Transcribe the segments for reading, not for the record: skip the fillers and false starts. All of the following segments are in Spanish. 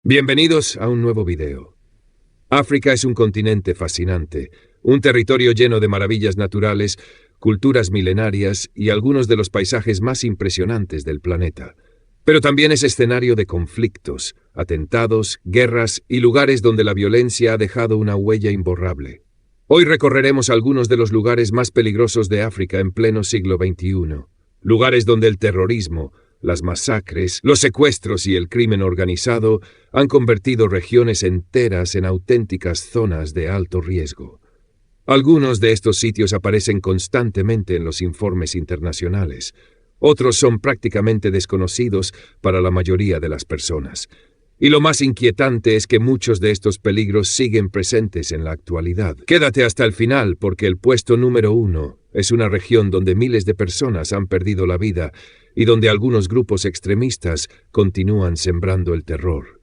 Bienvenidos a un nuevo video. África es un continente fascinante, un territorio lleno de maravillas naturales, culturas milenarias y algunos de los paisajes más impresionantes del planeta. Pero también es escenario de conflictos, atentados, guerras y lugares donde la violencia ha dejado una huella imborrable. Hoy recorreremos algunos de los lugares más peligrosos de África en pleno siglo XXI. Lugares donde el terrorismo, las masacres, los secuestros y el crimen organizado han convertido regiones enteras en auténticas zonas de alto riesgo. Algunos de estos sitios aparecen constantemente en los informes internacionales. Otros son prácticamente desconocidos para la mayoría de las personas. Y lo más inquietante es que muchos de estos peligros siguen presentes en la actualidad. Quédate hasta el final porque el puesto número 1 es una región donde miles de personas han perdido la vida y donde algunos grupos extremistas continúan sembrando el terror.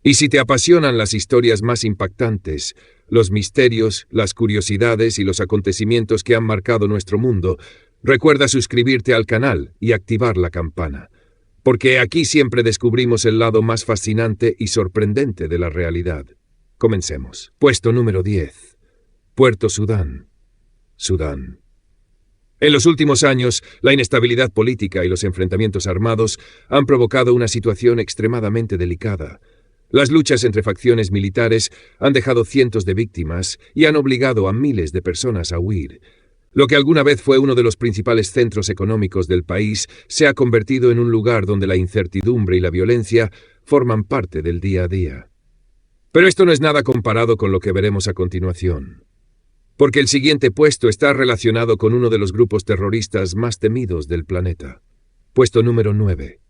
Y si te apasionan las historias más impactantes, los misterios, las curiosidades y los acontecimientos que han marcado nuestro mundo, recuerda suscribirte al canal y activar la campana, porque aquí siempre descubrimos el lado más fascinante y sorprendente de la realidad. Comencemos. Puesto número 10. Puerto Sudán. Sudán. En los últimos años, la inestabilidad política y los enfrentamientos armados han provocado una situación extremadamente delicada. Las luchas entre facciones militares han dejado cientos de víctimas y han obligado a miles de personas a huir. Lo que alguna vez fue uno de los principales centros económicos del país se ha convertido en un lugar donde la incertidumbre y la violencia forman parte del día a día. Pero esto no es nada comparado con lo que veremos a continuación, porque el siguiente puesto está relacionado con uno de los grupos terroristas más temidos del planeta. Puesto número 9.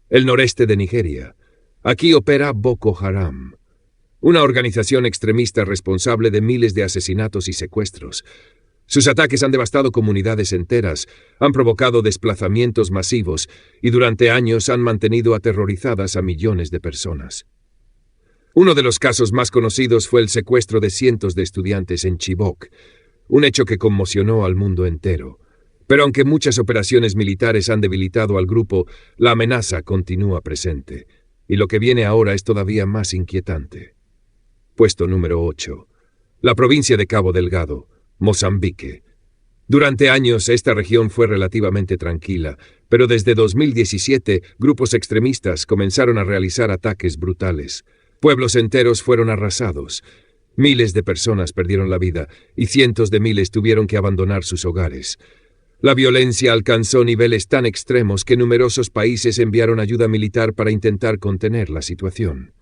El noreste de Nigeria. Aquí opera Boko Haram, una organización extremista responsable de miles de asesinatos y secuestros. Sus ataques han devastado comunidades enteras, han provocado desplazamientos masivos y durante años han mantenido aterrorizadas a millones de personas. Uno de los casos más conocidos fue el secuestro de cientos de estudiantes en Chibok, un hecho que conmocionó al mundo entero. Pero aunque muchas operaciones militares han debilitado al grupo, la amenaza continúa presente, y lo que viene ahora es todavía más inquietante. Puesto número 8. La provincia de Cabo Delgado, Mozambique. Durante años esta región fue relativamente tranquila, pero desde 2017 grupos extremistas comenzaron a realizar ataques brutales. Pueblos enteros fueron arrasados, miles de personas perdieron la vida y cientos de miles tuvieron que abandonar sus hogares. La violencia alcanzó niveles tan extremos que numerosos países enviaron ayuda militar para intentar contener la situación.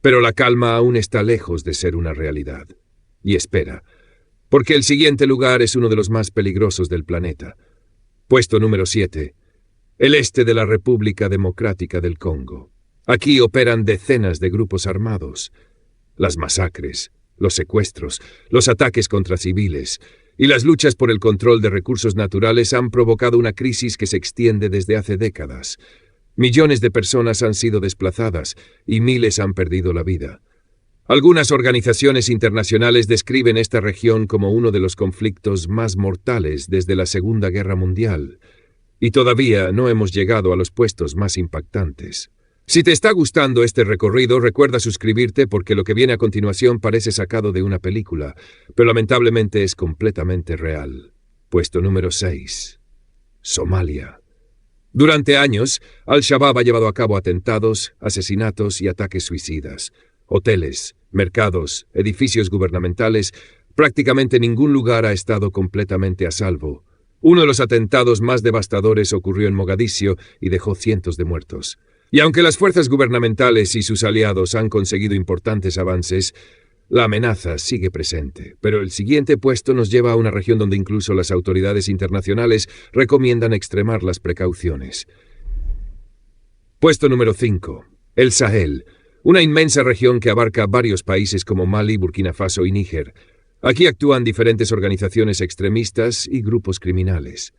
Pero la calma aún está lejos de ser una realidad. Y espera, porque el siguiente lugar es uno de los más peligrosos del planeta. Puesto número 7. El este de la República Democrática del Congo. Aquí operan decenas de grupos armados. Las masacres, los secuestros, los ataques contra civiles y las luchas por el control de recursos naturales han provocado una crisis que se extiende desde hace décadas. Millones de personas han sido desplazadas y miles han perdido la vida. Algunas organizaciones internacionales describen esta región como uno de los conflictos más mortales desde la Segunda Guerra Mundial, y todavía no hemos llegado a los puestos más impactantes. Si te está gustando este recorrido, recuerda suscribirte porque lo que viene a continuación parece sacado de una película, pero lamentablemente es completamente real. Puesto número 6. Somalia. Durante años, Al-Shabaab ha llevado a cabo atentados, asesinatos y ataques suicidas. Hoteles, mercados, edificios gubernamentales, prácticamente ningún lugar ha estado completamente a salvo. Uno de los atentados más devastadores ocurrió en Mogadiscio y dejó cientos de muertos. Y aunque las fuerzas gubernamentales y sus aliados han conseguido importantes avances, la amenaza sigue presente. Pero el siguiente puesto nos lleva a una región donde incluso las autoridades internacionales recomiendan extremar las precauciones. Puesto número 5. El Sahel. Una inmensa región que abarca varios países como Mali, Burkina Faso y Níger. Aquí actúan diferentes organizaciones extremistas y grupos criminales.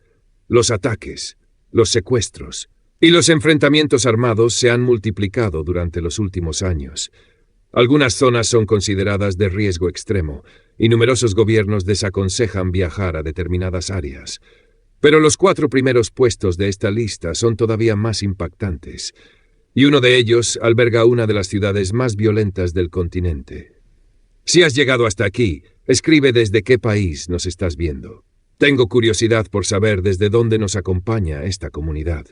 Los ataques, los secuestros y los enfrentamientos armados se han multiplicado durante los últimos años. Algunas zonas son consideradas de riesgo extremo y numerosos gobiernos desaconsejan viajar a determinadas áreas. Pero los 4 primeros puestos de esta lista son todavía más impactantes. y uno de ellos alberga una de las ciudades más violentas del continente. Si has llegado hasta aquí, escribe desde qué país nos estás viendo. Tengo curiosidad por saber desde dónde nos acompaña esta comunidad.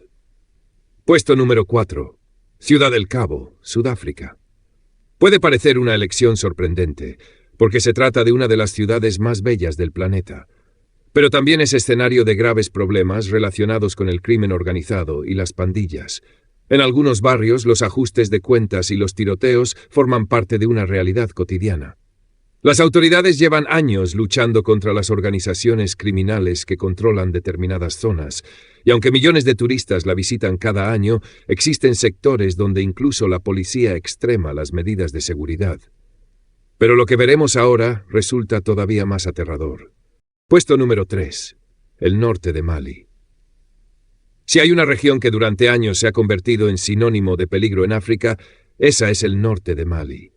Puesto número 4. Ciudad del Cabo, Sudáfrica. Puede parecer una elección sorprendente, porque se trata de una de las ciudades más bellas del planeta, pero también es escenario de graves problemas relacionados con el crimen organizado y las pandillas. En algunos barrios, los ajustes de cuentas y los tiroteos forman parte de una realidad cotidiana. Las autoridades llevan años luchando contra las organizaciones criminales que controlan determinadas zonas, y aunque millones de turistas la visitan cada año, existen sectores donde incluso la policía extrema las medidas de seguridad. Pero lo que veremos ahora resulta todavía más aterrador. Puesto número 3. El norte de Mali. Si hay una región que durante años se ha convertido en sinónimo de peligro en África, esa es el norte de Mali.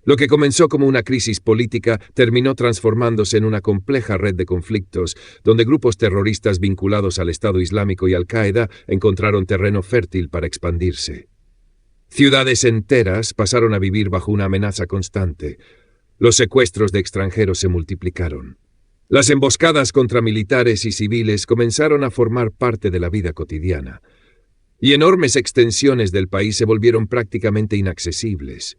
Lo que comenzó como una crisis política terminó transformándose en una compleja red de conflictos, donde grupos terroristas vinculados al Estado Islámico y Al-Qaeda encontraron terreno fértil para expandirse. Ciudades enteras pasaron a vivir bajo una amenaza constante. Los secuestros de extranjeros se multiplicaron. Las emboscadas contra militares y civiles comenzaron a formar parte de la vida cotidiana. Y enormes extensiones del país se volvieron prácticamente inaccesibles.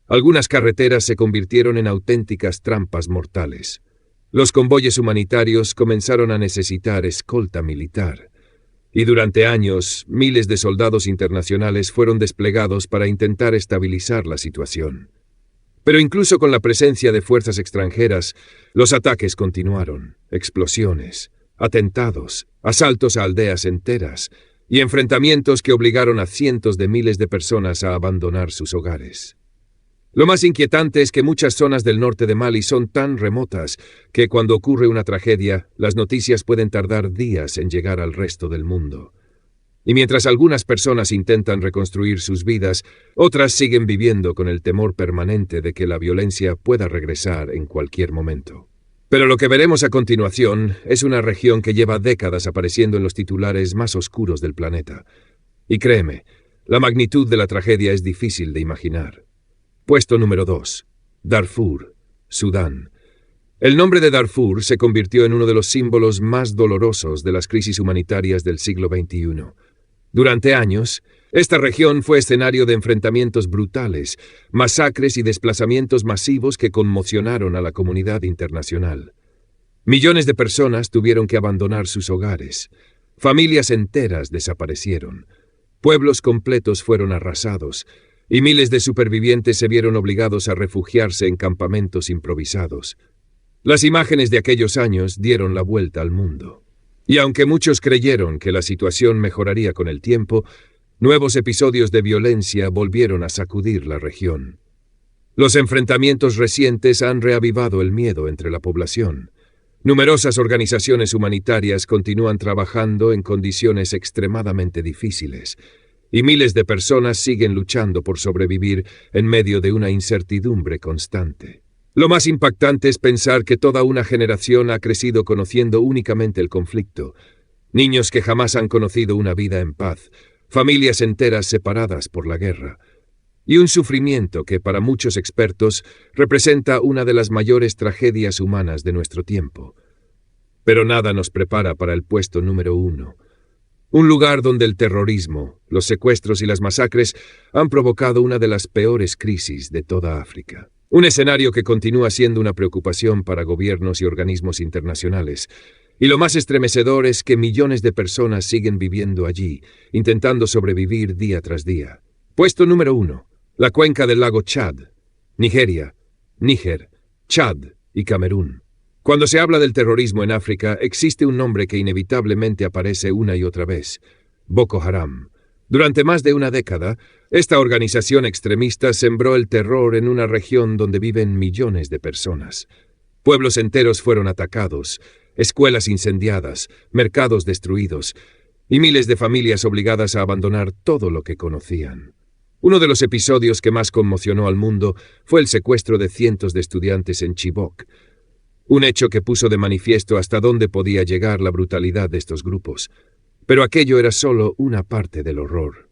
Algunas carreteras se convirtieron en auténticas trampas mortales. Los convoyes humanitarios comenzaron a necesitar escolta militar. Y durante años, miles de soldados internacionales fueron desplegados para intentar estabilizar la situación. Pero incluso con la presencia de fuerzas extranjeras, los ataques continuaron, explosiones, atentados, asaltos a aldeas enteras y enfrentamientos que obligaron a cientos de miles de personas a abandonar sus hogares. Lo más inquietante es que muchas zonas del norte de Mali son tan remotas que cuando ocurre una tragedia, las noticias pueden tardar días en llegar al resto del mundo. Y mientras algunas personas intentan reconstruir sus vidas, otras siguen viviendo con el temor permanente de que la violencia pueda regresar en cualquier momento. Pero lo que veremos a continuación es una región que lleva décadas apareciendo en los titulares más oscuros del planeta. Y créeme, la magnitud de la tragedia es difícil de imaginar. Puesto número 2. Darfur, Sudán. El nombre de Darfur se convirtió en uno de los símbolos más dolorosos de las crisis humanitarias del siglo XXI. Durante años, esta región fue escenario de enfrentamientos brutales, masacres y desplazamientos masivos que conmocionaron a la comunidad internacional. Millones de personas tuvieron que abandonar sus hogares. Familias enteras desaparecieron. Pueblos completos fueron arrasados. Y miles de supervivientes se vieron obligados a refugiarse en campamentos improvisados. Las imágenes de aquellos años dieron la vuelta al mundo. Y aunque muchos creyeron que la situación mejoraría con el tiempo, nuevos episodios de violencia volvieron a sacudir la región. Los enfrentamientos recientes han reavivado el miedo entre la población. Numerosas organizaciones humanitarias continúan trabajando en condiciones extremadamente difíciles, y miles de personas siguen luchando por sobrevivir en medio de una incertidumbre constante. Lo más impactante es pensar que toda una generación ha crecido conociendo únicamente el conflicto. Niños que jamás han conocido una vida en paz, familias enteras separadas por la guerra, y un sufrimiento que para muchos expertos representa una de las mayores tragedias humanas de nuestro tiempo. Pero nada nos prepara para el puesto número 1. Un lugar donde el terrorismo, los secuestros y las masacres han provocado una de las peores crisis de toda África. Un escenario que continúa siendo una preocupación para gobiernos y organismos internacionales. Y lo más estremecedor es que millones de personas siguen viviendo allí, intentando sobrevivir día tras día. Puesto número 1. La cuenca del lago Chad, Nigeria, Níger, Chad y Camerún. Cuando se habla del terrorismo en África, existe un nombre que inevitablemente aparece una y otra vez: Boko Haram. Durante más de una década, esta organización extremista sembró el terror en una región donde viven millones de personas. Pueblos enteros fueron atacados, escuelas incendiadas, mercados destruidos, y miles de familias obligadas a abandonar todo lo que conocían. Uno de los episodios que más conmocionó al mundo fue el secuestro de cientos de estudiantes en Chibok, un hecho que puso de manifiesto hasta dónde podía llegar la brutalidad de estos grupos. Pero aquello era solo una parte del horror.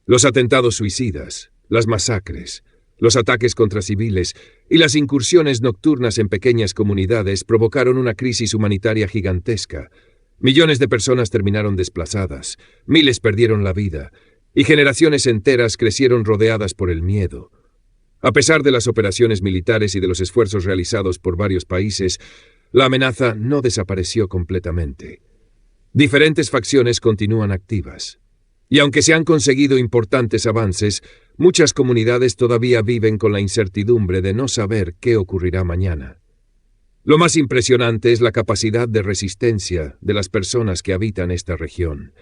Los atentados suicidas, las masacres, los ataques contra civiles y las incursiones nocturnas en pequeñas comunidades provocaron una crisis humanitaria gigantesca. Millones de personas terminaron desplazadas, miles perdieron la vida, y generaciones enteras crecieron rodeadas por el miedo. A pesar de las operaciones militares y de los esfuerzos realizados por varios países, la amenaza no desapareció completamente. Diferentes facciones continúan activas. Y aunque se han conseguido importantes avances, muchas comunidades todavía viven con la incertidumbre de no saber qué ocurrirá mañana. Lo más impresionante es la capacidad de resistencia de las personas que habitan esta región,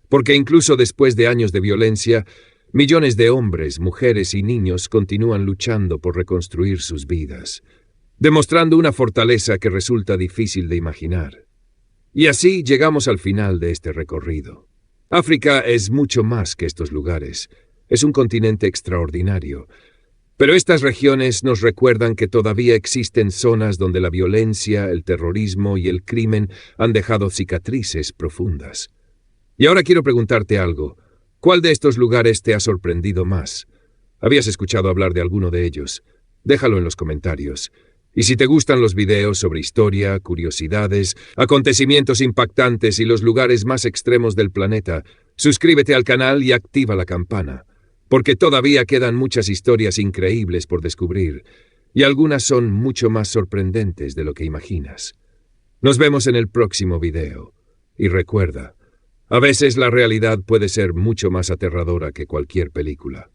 porque incluso después de años de violencia, millones de hombres, mujeres y niños continúan luchando por reconstruir sus vidas, demostrando una fortaleza que resulta difícil de imaginar. Y así llegamos al final de este recorrido. África es mucho más que estos lugares. Es un continente extraordinario. Pero estas regiones nos recuerdan que todavía existen zonas donde la violencia, el terrorismo y el crimen han dejado cicatrices profundas. Y ahora quiero preguntarte algo. ¿Cuál de estos lugares te ha sorprendido más? ¿Habías escuchado hablar de alguno de ellos? Déjalo en los comentarios. Y si te gustan los videos sobre historia, curiosidades, acontecimientos impactantes y los lugares más extremos del planeta, suscríbete al canal y activa la campana, porque todavía quedan muchas historias increíbles por descubrir, y algunas son mucho más sorprendentes de lo que imaginas. Nos vemos en el próximo video. Y recuerda, a veces la realidad puede ser mucho más aterradora que cualquier película.